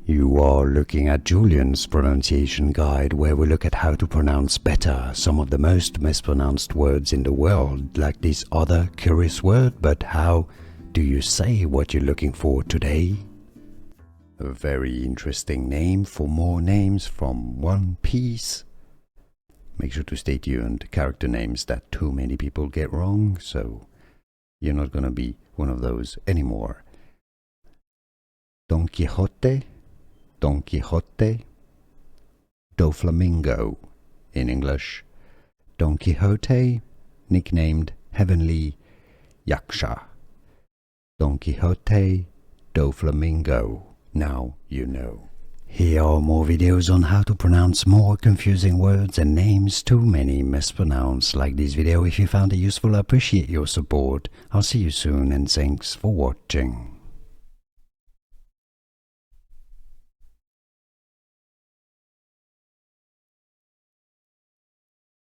You are looking at Julian's pronunciation guide, where we look at how to pronounce better some of the most mispronounced words in the world, like this other curious word. But how do you say what you're looking for today? A very interesting name. For more names from One Piece, make sure to stay tuned. Character names that too many people get wrong, so you're not gonna be one of those anymore. Donquixote Doflamingo in English. Don Quixote, nicknamed Heavenly Yaksha. Don Quixote Doflamingo. Now you know. Here are more videos on how to pronounce more confusing words and names too many mispronounced. Like this video if you found it useful. I appreciate your support. I'll see you soon and thanks for watching.